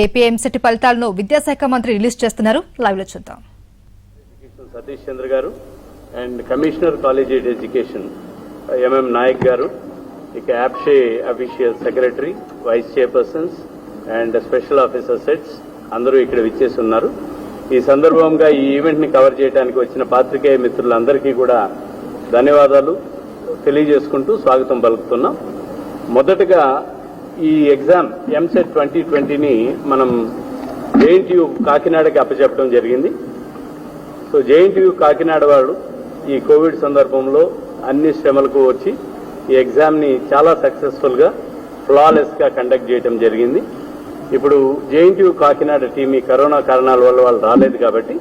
AP EAMCET ఫలితాలను విద్యాశాఖ మంత్రి రిలీజ్ చేస్తున్నారు. లైవ్ లో చూద్దాం. సతీష్ చంద్ర గారు and commissioner collegiate education MM Naik గారు, ఇక APSCHE official secretary, vice chairpersons and special officer sets అందరూ ఇక్కడ విచ్చేసి ఉన్నారు. ఈ సందర్భంగా ఈ ఈవెంట్ ని కవర్ చేయడానికి వచ్చిన పాత్రికేయ మిత్రులందరికీ కూడా ధన్యవాదాలు తెలియజేసుకుంటూ స్వాగతం పలుకుతున్నాం. మొదటగా ఈ ఎగ్జామ్ ఎంసెట్ 2020ని మనం జేఎన్టీయూ కాకినాడకి అప్పచెప్పడం జరిగింది. సో జేఎన్టీయూ కాకినాడ వాళ్ళు ఈ కోవిడ్ సందర్భంలో అన్ని శ్రమలకు వచ్చి ఈ ఎగ్జామ్ని చాలా సక్సెస్ఫుల్గా ఫ్లాలెస్గా కండక్ట్ చేయడం జరిగింది. ఇప్పుడు జేఎన్టీయూ కాకినాడ టీం ఈ కరోనా కారణాల వల్ల వాళ్ళు రాలేదు కాబట్టి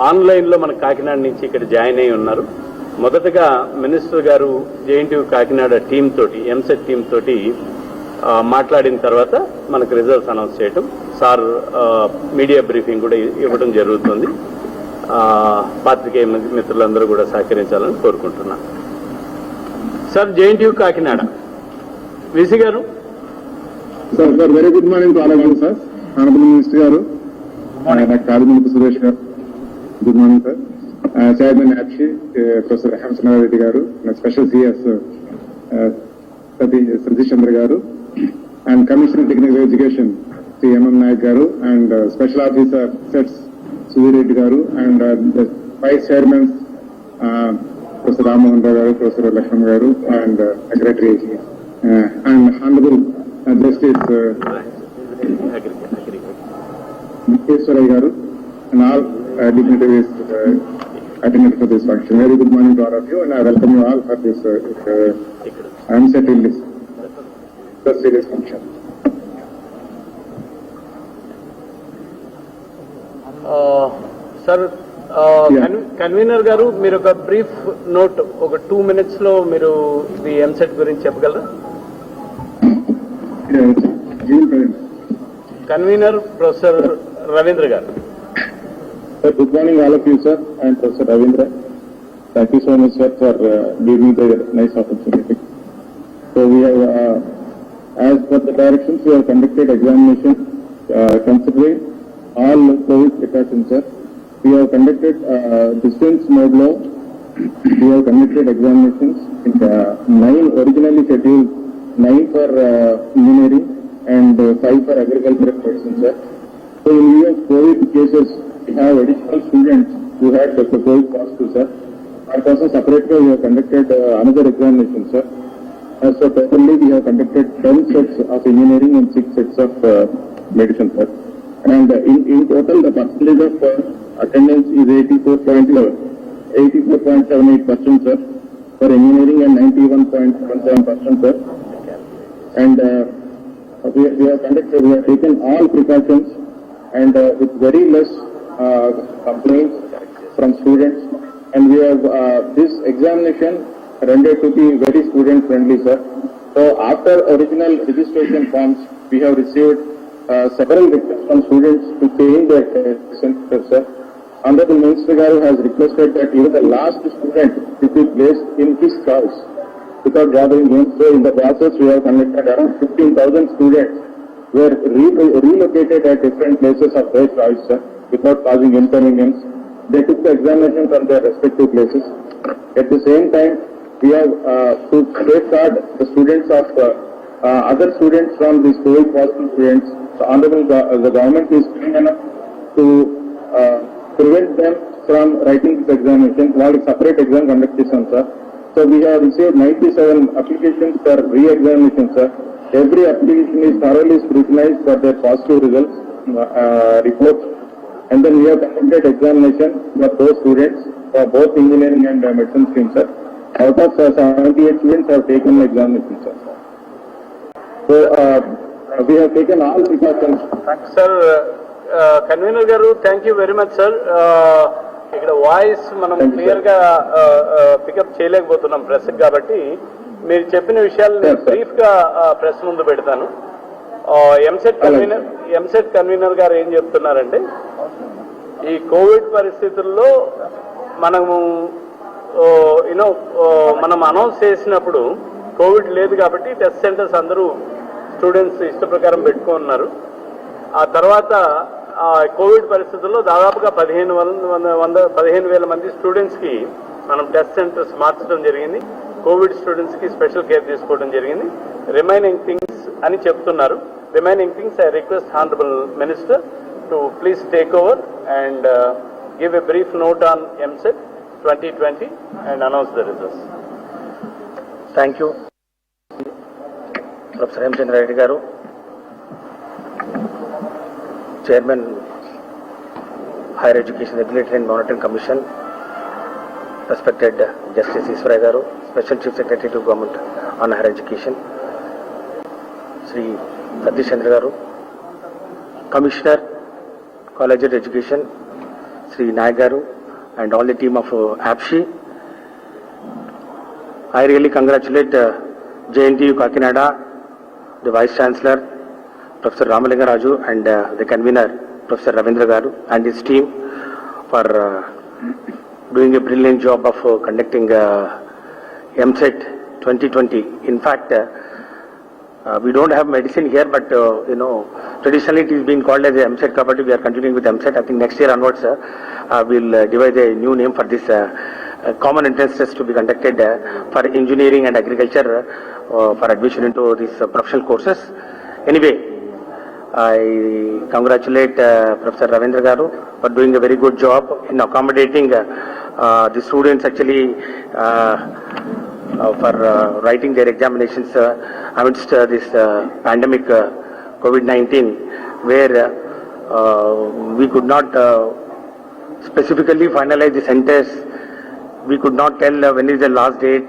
ఆన్లైన్లో మన కాకినాడ నుంచి ఇక్కడ జాయిన్ అయి ఉన్నారు. మొదటగా మినిస్టర్ గారు జేఎన్టీయూ కాకినాడ టీం తోటి, ఎంసెట్ టీం తోటి మాట్లాడిన తర్వాత మనకు రిజల్ట్స్ అనౌన్స్ చేయటం, సార్ మీడియా బ్రీఫింగ్ కూడా ఇవ్వడం జరుగుతుంది. పాత్రికేయ మిత్రులందరూ కూడా సహకరించాలని కోరుకుంటున్నాను. సార్, జేఎన్టీయూ కాకినాడ విసి గారు. Sir very good morning to all of you sir. Honourable minister గారు, కాదిమూలపు సురేష్ గారు, good morning sir. Chairman APSCHE professor Hemachandra Reddy గారు, స్పెషల్ సిఎస్ సతీష్ చంద్ర గారు, and commissioner technical education Shri MM Naik గారు, and special officer sets Sudheer Reddy గారు, and vice chairman professor Rammohan Rao గారు, professor Lakshman గారు, and secretary and honourable justice Mukheshwaraiah గారు, and all dignitaries attended for this function. Very good morning to all of you, and I welcome you all for this MCET release series function. Sir, convener గారు, మీరు ఒక brief note ఒక 2 minutes లో మీరు ఈ ఎంసెట్ గురించి చెప్పగలరా? కన్వీనర్ ప్రొఫెసర్ రవీంద్ర గారు. Sir, good morning all of you, sir. I am Professor Ravindra. Thank you so much, sir, for giving me the nice opportunity. So we have, as per the directions, we have conducted examination considering all COVID precautions, sir. We have conducted distance mode law. We have conducted examinations in 9 originally scheduled, 9 for engineering and 5 for agricultural medicine, sir. So in view of COVID cases, we have additional students who had the COVID positive, sir. And also separately we have conducted another examination, sir. So totally we have conducted 10 sets of engineering and 6 sets of medicine, sir. And in total the percentage of attendance is 84.78%, sir, for engineering and 91.17%, sir. And we have taken all precautions and with very less complaints from students, and we have this examination rendered to be very student friendly, sir. So after original registration forms, we have received several requests from students to change their center, sir. Honorable Minister Garu has requested that even the last student should be placed in his choice without gathering names. So in the process, we have conducted around 15,000 students were relocated at different places of their choice, sir, without causing inconvenience. They took the examination from their respective places. At the same time, we have to safeguard the students of other students from these COVID positive students. So honorable the government is doing enough to prevent them from writing this examination. While separate exam conducted, sir. So we have received 97 applications for re-examination, sir. Every application is thoroughly scrutinized for their positive results reports, and then we have conducted examination for those students for both engineering and medicine streams, sir. Out of 78 students have taken examination, sir. So we have taken all precautions. Sir, convener గారు, thank you very much sir. ఇక్కడ voice మనం clear గా pick up చేయలేకపోతున్నాం press కాబట్టి మీరు చెప్పిన విషయాలు brief గా ప్రెస్ ముందు పెడతాను. ఎంసెట్ కన్వీనర్ గారు ఏం చెప్తున్నారంటే, ఈ కోవిడ్ పరిస్థితుల్లో మనము మనం అనౌన్స్ చేసినప్పుడు కోవిడ్ లేదు కాబట్టి టెస్ట్ సెంటర్స్ అందరూ స్టూడెంట్స్ ఇష్ట ప్రకారం పెట్టుకున్నారు. ఆ తర్వాత కోవిడ్ పరిస్థితుల్లో దాదాపుగా 15,000 మంది స్టూడెంట్స్ కి మనం టెస్ట్ సెంటర్స్ మార్చడం జరిగింది. కోవిడ్ స్టూడెంట్స్ కి స్పెషల్ కేర్ తీసుకోవడం జరిగింది. రిమైనింగ్ థింగ్స్ అని చెప్తున్నారు. Remaining things I request honourable minister to please take over and give a brief note on MSET 2020 and announce the results. Thank you, Professor M. Chandra Reddy Garu, Chairman, Higher Education Regulatory and Monitoring Commission, respected Justice Iswarai Garu, Special Chief Secretary to Government on Higher Education, Sri Satish Chandra Garu, Commissioner, College of Education, Sri Naik Garu, and all the team of APSHI. I really congratulate JNTU Kakinada, the Vice Chancellor, Professor Ramalinga Raju, and the convener, Professor Ravindra Garu, and his team for doing a brilliant job of conducting MSET 2020. In fact, we don't have medicine here, but traditionally it is being called as a MSET Kabaddi. We are continuing with MSET. I think next year onwards we'll devise a new name for this common entrance test to be conducted for engineering and agriculture for admission into these professional courses. Anyway, I congratulate Professor Ravindra Garu for doing a very good job in accommodating the students actually for writing their examinations amidst this pandemic COVID-19, where we could not specifically finalize the centers. We could not tell when is the last date,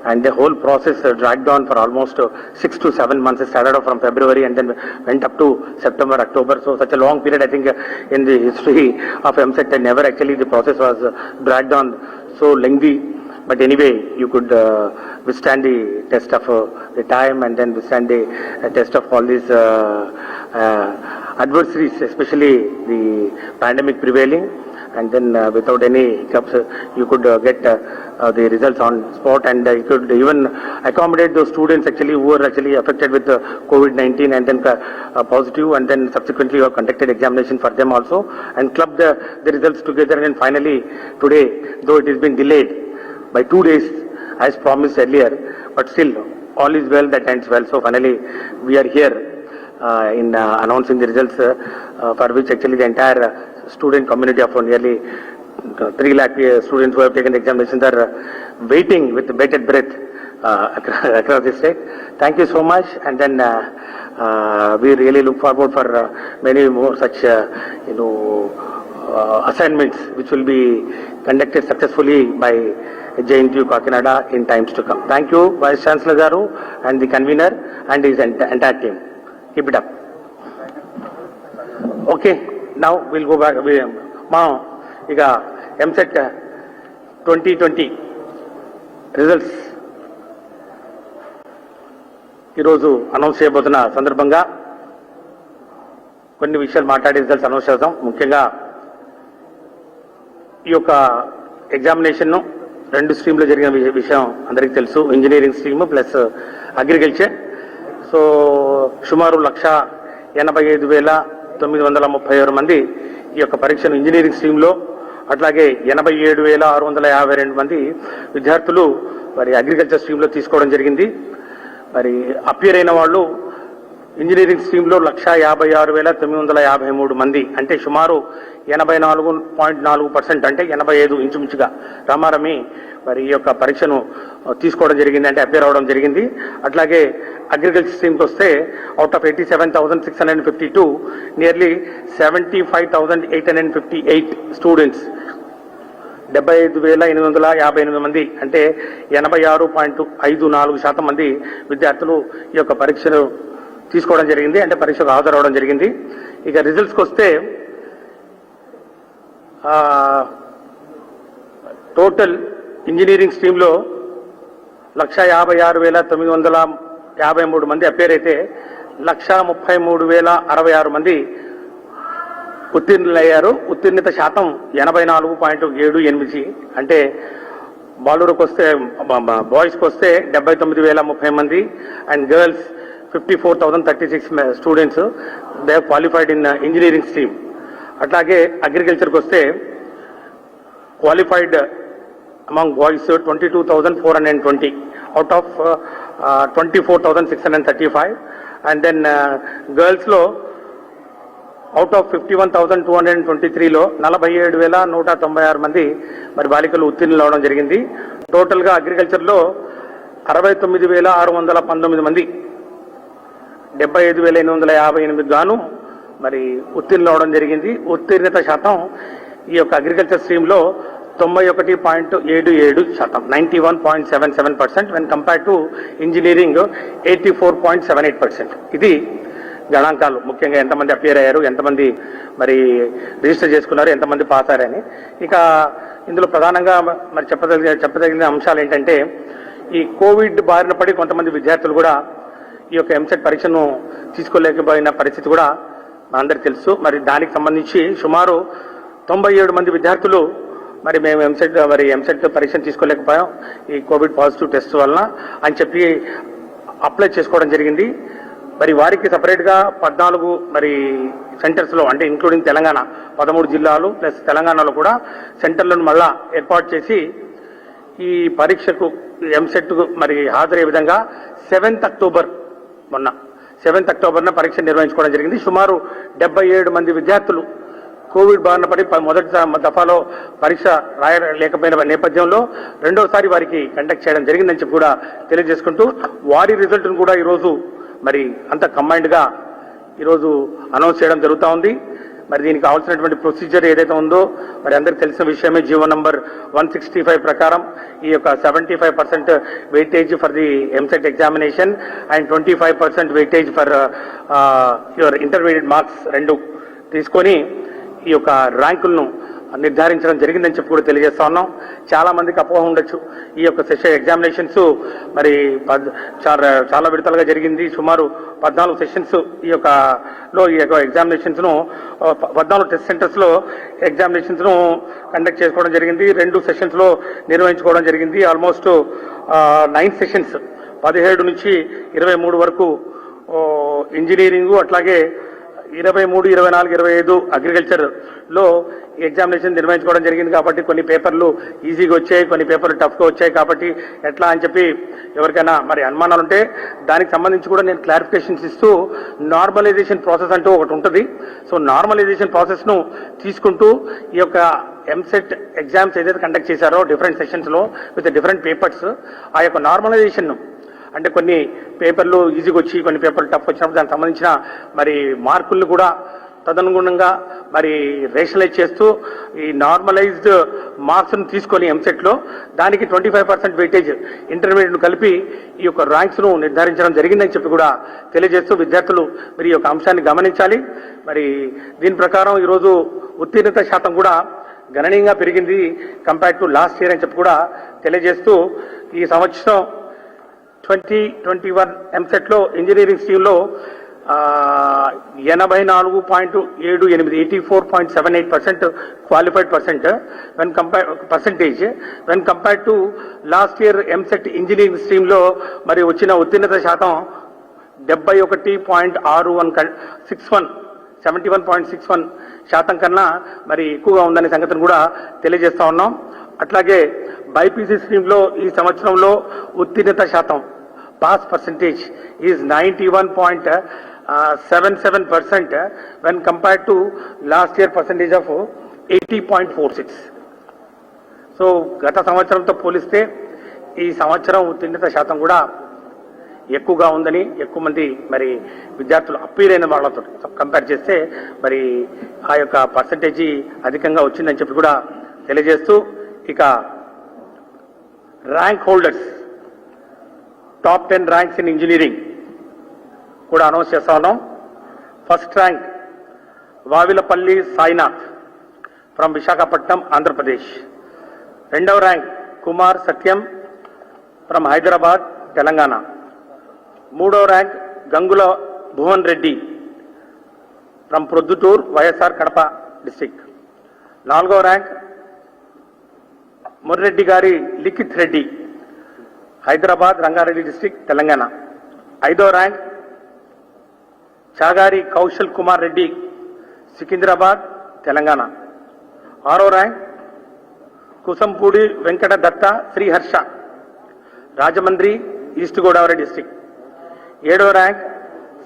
and the whole process dragged on for almost 6 to 7 months. It started off from February and then went up to September, October. So such a long period, I think, in the history of MSET, never actually the process was dragged on so lengthy. But anyway, you could withstand the test of the time, and then withstand the test of all these adversaries, especially the pandemic prevailing. And then without any hiccups, you could get the results on spot, and you could even accommodate those students actually who were actually affected with COVID-19 and then positive, and then subsequently you have conducted examination for them also, and clubbed the results together. And finally today, though it has been delayed by 2 days as promised earlier, but still all is well that ends well. So finally we are here in announcing the results for which actually the entire student community of nearly 3 lakh students who have taken the examinations are waiting with bated breath across the state. Thank you so much, and then we really look forward for many more such assignments which will be conducted successfully by JNTU Kakinada in times to come. Thank you, Vice Chancellor Garu and the convener and his entire team. Keep it up. Okay, now we'll go back. ಈಗ MSET 2020 results ఈరోజు announce చేయబోతున్న సందర్భంగా కొన్ని విషయాలు మాట్లాడే results announce చేద్దాం. ముఖ్యంగా ఈ యొక్క ఎగ్జామినేషన్ను 2 స్ట్రీమ్లో జరిగిన విషయం అందరికీ తెలుసు, engineering stream plus agriculture. So సుమారు 1,85,936 మంది ఈ యొక్క పరీక్షను ఇంజనీరింగ్ స్ట్రీమ్లో, అట్లాగే 87,652 మంది విద్యార్థులు మరి అగ్రికల్చర్ స్ట్రీమ్లో తీసుకోవడం జరిగింది. మరి అపియర్ అయిన వాళ్ళు ఇంజనీరింగ్ స్ట్రీమ్లో 1,56,953 మంది, అంటే సుమారు 84.4%, అంటే 85 ఇంచుమించుగా రామారమి మరి ఈ యొక్క పరీక్షను తీసుకోవడం జరిగింది, అంటే అపియర్ అవడం జరిగింది. అట్లాగే అగ్రికల్చర్ స్ట్రీమ్కి వస్తే అవుట్ ఆఫ్ 87,652 నియర్లీ 75,858 స్టూడెంట్స్, 75,858 మంది, అంటే 86.54% మంది విద్యార్థులు ఈ యొక్క పరీక్షను తీసుకోవడం జరిగింది, అంటే పరీక్షకు హాజరవడం జరిగింది. ఇక రిజల్ట్స్కి వస్తే టోటల్ ఇంజనీరింగ్ స్ట్రీమ్లో 1,56,953 మంది అపేర్ అయితే 1,33,066 మంది ఉత్తీర్ణులయ్యారు. ఉత్తీర్ణత శాతం 84.78, అంటే బాలురకు వస్తే బాయ్స్కి వస్తే 79,030 మంది and girls 54,036 students, they have qualified in engineering stream. అట్లాగే అగ్రికల్చర్కి వస్తే qualified among boys 22,420 out of 24,635, and then girls లో అవుట్ ఆఫ్ 51,223లో 47,196 మంది మరి బాలికలు ఉత్తీర్ణులు అవడం జరిగింది. టోటల్గా అగ్రికల్చర్లో 69,619 మంది 75,858 గాను మరి ఉత్తీర్ణులు అవడం జరిగింది. ఉత్తీర్ణత శాతం ఈ యొక్క అగ్రికల్చర్ స్ట్రీమ్లో 91.77%, 91.77% వెన్ కంపేర్ టు ఇంజనీరింగ్ 84.78%. ఇది గణాంకాలు. ముఖ్యంగా ఎంతమంది అపియర్ అయ్యారు, ఎంతమంది మరి రిజిస్టర్ చేసుకున్నారు, ఎంతమంది పాస్ అయ్యారని. ఇక ఇందులో ప్రధానంగా మరి చెప్పదగిన అంశాలు ఏంటంటే, ఈ కోవిడ్ బారిన పడి కొంతమంది విద్యార్థులు కూడా ఈ యొక్క ఎంసెట్ పరీక్షను తీసుకోలేకపోయిన పరిస్థితి కూడా మనందరికీ తెలుసు. మరి దానికి సంబంధించి సుమారు 97 మంది విద్యార్థులు మరి మేము ఎంసెట్ పరీక్షను తీసుకోలేకపోయాం ఈ కోవిడ్ పాజిటివ్ టెస్ట్ వలన అని చెప్పి అప్లై చేసుకోవడం జరిగింది. మరి వారికి సపరేట్గా 14 మరి సెంటర్స్లో, అంటే ఇంక్లూడింగ్ తెలంగాణ 13 జిల్లాలు ప్లస్ తెలంగాణలో కూడా సెంటర్లను మళ్ళా ఏర్పాటు చేసి ఈ పరీక్షకు ఎంసెట్కు మరి హాజరయ్యే విధంగా 7th అక్టోబర్ మొన్న 7th అక్టోబర్న పరీక్ష నిర్వహించుకోవడం జరిగింది. సుమారు 77 మంది విద్యార్థులు కోవిడ్ బారిన పడి మొదటి దఫాలో పరీక్ష రాయలేకపోయిన నేపథ్యంలో రెండోసారి వారికి కండక్ట్ చేయడం జరిగిందని చెప్పి కూడా తెలియజేసుకుంటూ, వారి రిజల్ట్ను కూడా ఈరోజు మరి అంత కంబైన్డ్గా ఈరోజు అనౌన్స్ చేయడం జరుగుతూ ఉంది. మరి దీనికి కావాల్సినటువంటి ప్రొసీజర్ ఏదైతే ఉందో మరి అందరికీ తెలిసిన విషయమే. జీవో నంబర్ 165 ప్రకారం ఈ యొక్క 75% weightage for the EAMCET examination and 25% weightage for your intermediate marks రెండు తీసుకొని ఈ యొక్క ర్యాంకులను నిర్ధారించడం జరిగిందని చెప్పి కూడా తెలియజేస్తా ఉన్నాం. చాలా మందికి అపోహ ఉండొచ్చు, ఈ యొక్క సెషన్ ఎగ్జామినేషన్స్ మరి చాలా విడతలుగా జరిగింది. సుమారు 14 సెషన్స్ ఈ యొక్క ఎగ్జామినేషన్స్ ను 14 టెస్ట్ సెంటర్స్ లో ఎగ్జామినేషన్స్ ను కండక్ట్ చేసుకోవడం జరిగింది. 2 సెషన్స్ లో నిర్వహించుకోవడం జరిగింది. ఆల్మోస్ట్ 9 సెషన్స్ 17 నుంచి 23 వరకు ఇంజనీరింగ్, అట్లాగే 23, 24, 25 అగ్రికల్చర్ లో ఎగ్జామినేషన్ నిర్వహించుకోవడం జరిగింది. కాబట్టి కొన్ని పేపర్లు ఈజీగా వచ్చాయి, కొన్ని పేపర్లు టఫ్గా వచ్చాయి. కాబట్టి ఎట్లా అని చెప్పి ఎవరికైనా మరి అనుమానాలు ఉంటే దానికి సంబంధించి కూడా నేను క్లారిఫికేషన్స్ ఇస్తూ, నార్మలైజేషన్ ప్రాసెస్ అంటూ ఒకటి ఉంటుంది. సో నార్మలైజేషన్ ప్రాసెస్ ను తీసుకుంటూ ఈ యొక్క ఎంసెట్ ఎగ్జామ్స్ ఏదైతే కండక్ట్ చేశారో డిఫరెంట్ సెషన్స్ లో విత్ డిఫరెంట్ పేపర్స్, ఆ యొక్క నార్మలైజేషన్ అంటే కొన్ని పేపర్లు ఈజీగా వచ్చి కొన్ని పేపర్లు టఫ్ వచ్చినప్పుడు దానికి సంబంధించిన మరి మార్కులను కూడా తదనుగుణంగా మరి రేషనలైజ్ చేస్తూ ఈ నార్మలైజ్డ్ మార్క్స్ను తీసుకొని ఎంసెట్లో దానికి 25% వెయిటేజ్ ఇంటర్మీడియట్ను కలిపి ఈ యొక్క ర్యాంక్స్ను నిర్ధారించడం జరిగిందని చెప్పి కూడా తెలియజేస్తూ విద్యార్థులు మరి ఈ యొక్క అంశాన్ని గమనించాలి. మరి దీని ప్రకారం ఈరోజు ఉత్తీర్ణత శాతం కూడా గణనీయంగా పెరిగింది కంపేర్ టు లాస్ట్ ఇయర్ అని చెప్పి కూడా తెలియజేస్తూ, ఈ సంవత్సరం 2021 ఎంసెట్ లో ఇంజనీరింగ్ స్ట్రీమ్ లో 84.78 84.78% qualified percentage when compare to last year EAMCET engineering stream లో మరి వచ్చిన ఉత్తీర్ణత శాతం 71.61 కన్నా మరి ఎక్కువగా ఉందనే సంగతిని కూడా తెలియజేస్తా ఉన్నాం. అట్లాగే బైపీసీ స్ట్రీమ్ లో ఈ సంవత్సరంలో ఉత్తీర్ణత శాతం pass percentage is 91.77% when compared to last year percentage of 80.46. So గత సంవత్సరంతో పోలిస్తే ఈ సంవత్సరం ఉత్తీర్ణత శాతం కూడా ఎక్కువగా ఉందని, ఎక్కువ మంది మరి విద్యార్థులు అప్పీర్ అయిన వాళ్ళతో కంపేర్ చేస్తే మరి ఆ యొక్క పర్సంటేజీ అధికంగా వచ్చిందని చెప్పి కూడా తెలియజేస్తూ, ఇక rank holders top 10 ranks in engineering కూడా అనౌన్స్ చేస్తా ఉన్నాం. First rank Vavilapalli Sainath from Visakhapatnam, Andhra Pradesh. రెండవ ర్యాంక్ కుమార్ సత్యం ఫ్రమ్ హైదరాబాద్, తెలంగాణ. మూడవ rank Gangula Bhuvan Reddy from Proddatur, YSR Kadapa district. నాలుగవ ర్యాంక్ ముర్రెడ్డి గారి లిఖిత్ రెడ్డి, హైదరాబాద్, రంగారెడ్డి డిస్టిక్, తెలంగాణ. ఐదవ ర్యాంక్ చాగారి కౌశల్ కుమార్ రెడ్డి, సికింద్రాబాద్, తెలంగాణ. 6వ rank Kusampudi Venkata Datta Sriharsha, Rajahmundry, east Godavari district. 7వ ర్యాంక్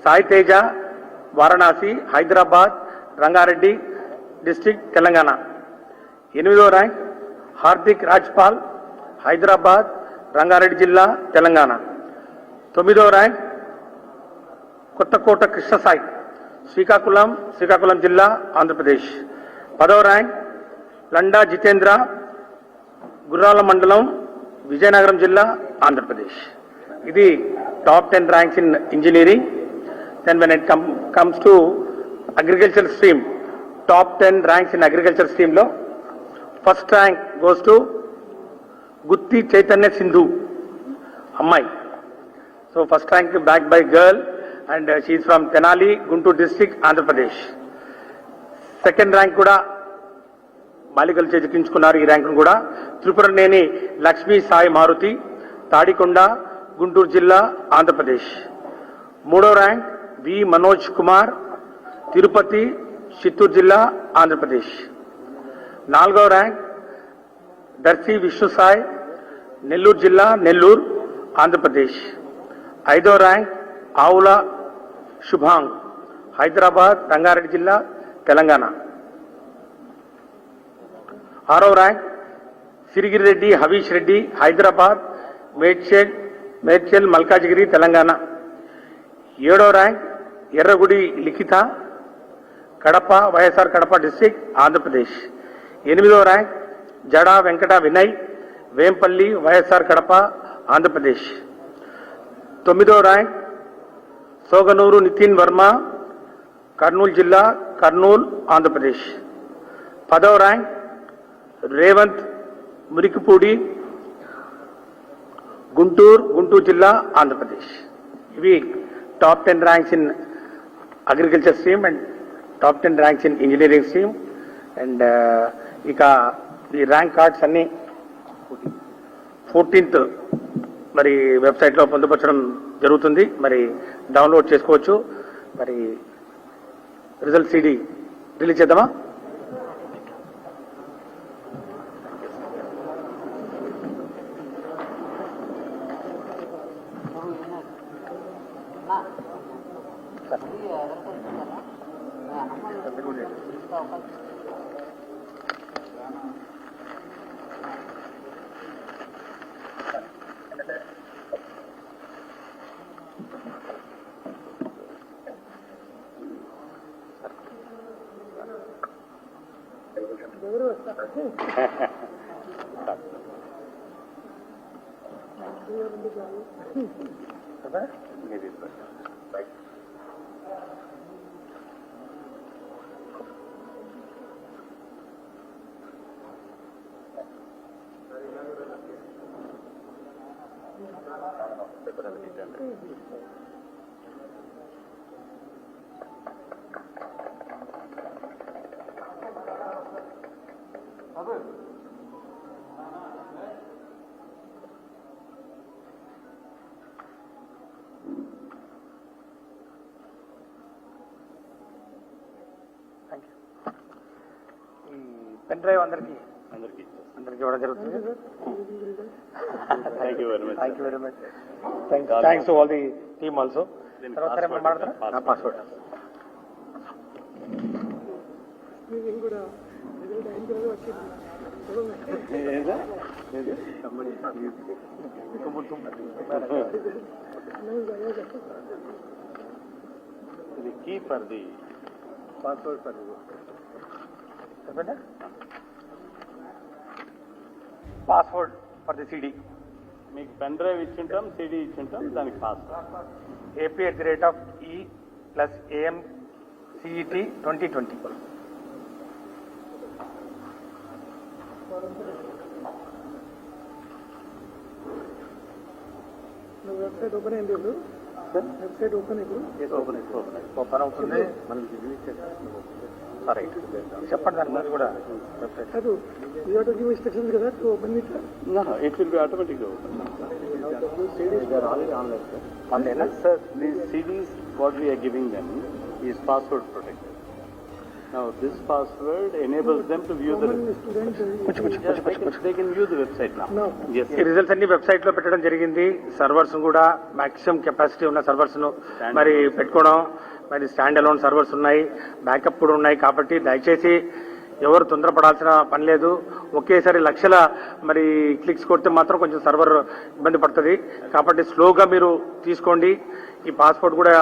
సాయి తేజ, వారణాసి, హైదరాబాద్, రంగారెడ్డి డిస్ట్రిక్ట్, తెలంగాణ. 8వ ర్యాంక్ హార్దిక్ రాజ్పాల్, హైదరాబాద్, రంగారెడ్డి జిల్లా, తెలంగాణ. 9వ ర్యాంక్ కొత్తకోట కృష్ణసాయి, శ్రీకాకుళం జిల్లా, ఆంధ్రప్రదేశ్. 10వ ర్యాంక్ లండా జితేంద్ర, గుర్రాల మండలం, విజయనగరం జిల్లా, ఆంధ్రప్రదేశ్. ఇది top 10 ranks in engineering. Then when it comes to agriculture stream, top 10 ranks in agriculture stream లో first rank goes to Gutti Chaitanya Sindhu, అమ్మాయి. So first rank bagged by girl and she from Tenali, Guntur district, Andhra Pradesh. Second rank కూడా బాలికలు చేజిక్కించుకున్నారు. ఈ ర్యాంకును కూడా త్రిపురనేని లక్ష్మీ సాయి మారుతి, తాడికొండ, గుంటూరు జిల్లా, ఆంధ్రప్రదేశ్. 3వ rank వి మనోజ్ కుమార్, తిరుపతి, చిత్తూరు జిల్లా, ఆంధ్రప్రదేశ్. 4వ ర్యాంక్ దర్శి విష్ణుసాయి, నెల్లూరు జిల్లా, నెల్లూరు, ఆంధ్రప్రదేశ్. 5వ ర్యాంక్ ఆవుల శుభాంగ్, హైదరాబాద్, రంగారెడ్డి జిల్లా, తెలంగాణ. 6వ ర్యాంక్ సిరిగిరి రెడ్డి హవీష్ రెడ్డి, హైదరాబాద్, మేడ్చల్ మల్కాజిగిరి, తెలంగాణ. 7వ ర్యాంక్ ఎర్రగుడి లిఖిత, కడప, వైఎస్ఆర్ కడప డిస్ట్రిక్ట్, ఆంధ్రప్రదేశ్. 8వ ర్యాంక్ జడా వెంకట వినయ్, వేంపల్లి, వైఎస్ఆర్ కడప, ఆంధ్రప్రదేశ్. 9వ ర్యాంక్ సోగనూరు నితిన్ వర్మ, కర్నూలు జిల్లా, కర్నూలు, ఆంధ్రప్రదేశ్. 10వ ర్యాంక్ రేవంత్ మురికిపూడి, గుంటూరు జిల్లా, ఆంధ్రప్రదేశ్. ఇవి top 10 ranks in agriculture stream and top 10 ranks in engineering stream. And ఇక ఈ ర్యాంక్ కార్డ్స్ అన్ని 14th మరి వెబ్సైట్లో పొందుపరచడం జరుగుతుంది. మరి డౌన్లోడ్ చేసుకోవచ్చు. మరి రిజల్ట్ CD రిలీజ్ చేద్దామా? పెన్ డ్రైవ్ అందరికి ఇవ్వడం జరుగుతుంది. Thank you very much. Thank you very much. Thanks to all the team also. తర్వాత మాట్లాడతారా? పాస్వర్డ్ ఇది key for the password for చెప్పండి. Password for the CD. మీకు పెన్ డ్రైవ్ ఇచ్చింటాం, CD ఇచ్చింటాం, దానికి పాస్వర్డ్ AP@E+AM-CET 2020. వెబ్సైట్ ఓపెన్ అయింది ఇప్పుడు. వెబ్సైట్ ఓపెన్ ఇప్పుడు ఓపెన్ అవుతుంది. రైట్ చెప్పండి. దాని ముందు కూడా వెబ్సైట్ కాదు, you have to give instructions కదా to open it. It will be ఆటోమేటిక్గా open. They are already online, sir. Online, sir. These CDs, what we are giving them is password protected. Now, this password enables them to view the. They can view the website now. No. Yes. ఈ results అన్ని website లో పెట్టడం జరిగింది. Servers కూడా maximum capacity ఉన్న servers ను మరి పెట్టుకోవడం, మరి స్టాండ్ అలోన్ సర్వర్స్ ఉన్నాయి, బ్యాకప్ కూడా ఉన్నాయి. కాబట్టి దయచేసి ఎవరు తొందరపడాల్సిన పని లేదు. ఒకేసారి లక్షల మరి క్లిక్స్ కొడితే మాత్రం కొంచెం సర్వర్ ఇబ్బంది పడుతుంది. కాబట్టి స్లోగా మీరు తీసుకోండి. ఈ పాస్పోర్ట్ కూడా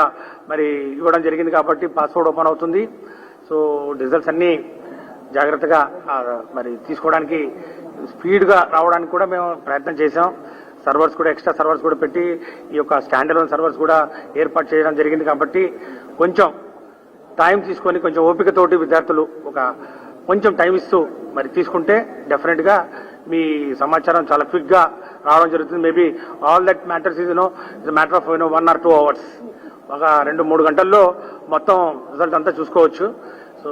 మరి ఇవ్వడం జరిగింది కాబట్టి పాస్పోర్ట్ ఓపెన్ అవుతుంది. సో రిజల్ట్స్ అన్ని జాగ్రత్తగా మరి తీసుకోవడానికి స్పీడ్గా రావడానికి కూడా మేము ప్రయత్నం చేశాం. సర్వర్స్ కూడా ఎక్స్ట్రా సర్వర్స్ కూడా పెట్టి ఈ యొక్క స్టాండ్ అలోన్ సర్వర్స్ కూడా ఏర్పాటు చేయడం జరిగింది. కాబట్టి కొంచెం టైం తీసుకొని కొంచెం ఓపికతోటి విద్యార్థులు కొంచెం టైం ఇస్తూ మరి తీసుకుంటే డెఫినెట్ గా మీ సమాచారం చాలా క్విక్ గా రావడం జరుగుతుంది. Maybe all that matters is matter of 1 or 2 hours. ఒక 2-3 గంటల్లో మొత్తం రిజల్ట్ అంతా చూసుకోవచ్చు. సో